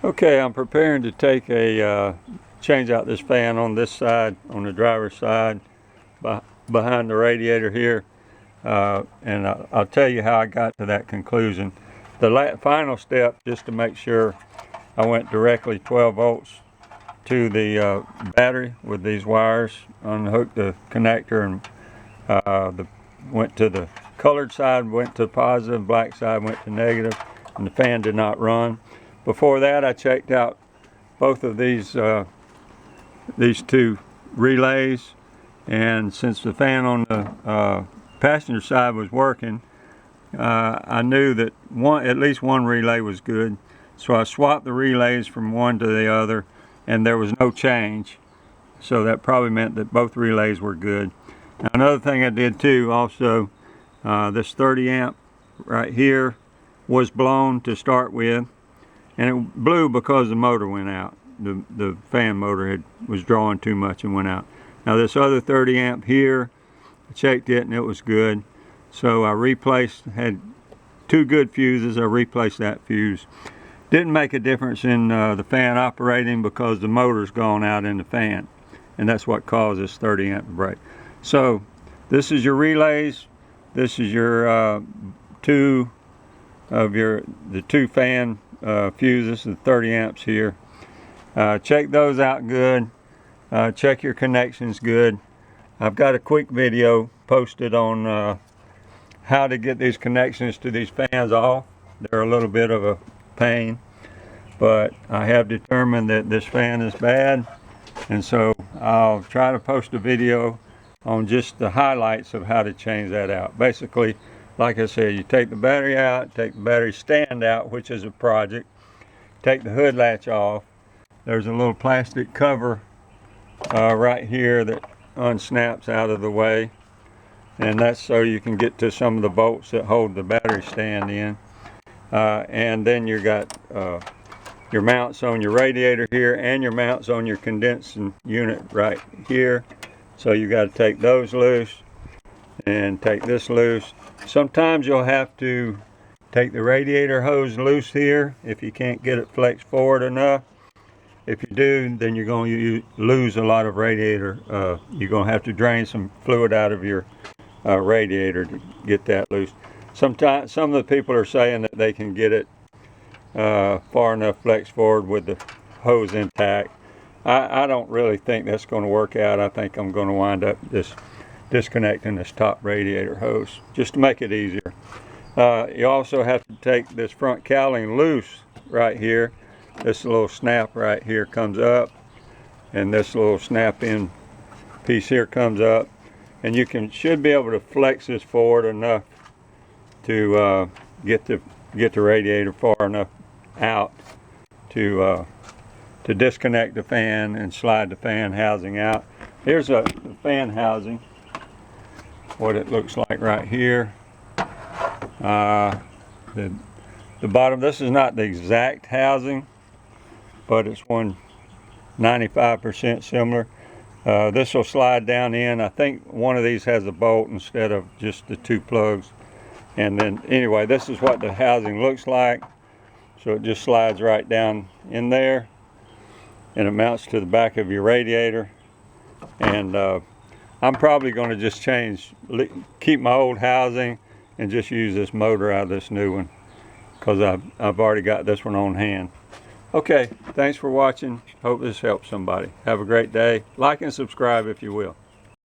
Okay, I'm preparing to take change out this fan on this side, on the driver's side, behind the radiator here, and I'll tell you how I got to that conclusion. The final step, just to make sure, I went directly 12 volts to the battery with these wires, unhooked the connector, and went to the colored side, went to positive, black side went to negative, and the fan did not run. Before that, I checked out both of these two relays, and since the fan on the passenger side was working, I knew that at least one relay was good, so I swapped the relays from one to the other, and there was no change, so that probably meant that both relays were good. Now, another thing I did too, also, this 30 amp right here was blown to start with, and it blew because the motor went out. The fan motor was drawing too much and went out. Now this other 30 amp here, I checked it and it was good. So I had two good fuses, I replaced that fuse. Didn't make a difference in the fan operating because the motor's gone out in the fan, and that's what caused this 30 amp to break. So this is your relays, this is your two fan fuses, the 30 amps here. Check those out good. Check your connections good. I've got a quick video posted on how to get these connections to these fans off. They're a little bit of a pain, but I have determined that this fan is bad, and so I'll try to post a video on just the highlights of how to change that out. Basically, like I said, you take the battery out, take the battery stand out, which is a project, take the hood latch off. There's a little plastic cover right here that unsnaps out of the way, and that's so you can get to some of the bolts that hold the battery stand in. And then you got your mounts on your radiator here, and your mounts on your condensing unit right here. So you got to take those loose and take this loose. Sometimes you'll have to take the radiator hose loose here if you can't get it flexed forward enough. If you do, then you're going to lose a lot of radiator. You're going to have to drain some fluid out of your radiator to get that loose. Sometimes some of the people are saying that they can get it far enough flexed forward with the hose intact. I don't really think that's going to work out. I think I'm going to wind up disconnecting this top radiator hose just to make it easier. You also have to take this front cowling loose right here. This little snap right here comes up, and this little snap in piece here comes up, and you should be able to flex this forward enough to get the radiator far enough out to disconnect the fan and slide the fan housing out. Here's the fan housing, what it looks like right here. The bottom, this is not the exact housing, but it's 95% similar. This will slide down in. I think one of these has a bolt instead of just the two plugs. And then anyway, this is what the housing looks like. So it just slides right down in there, and it mounts to the back of your radiator. And I'm probably going to just keep my old housing and just use this motor out of this new one, because I've already got this one on hand. Okay, thanks for watching. Hope this helps somebody. Have a great day. Like and subscribe if you will.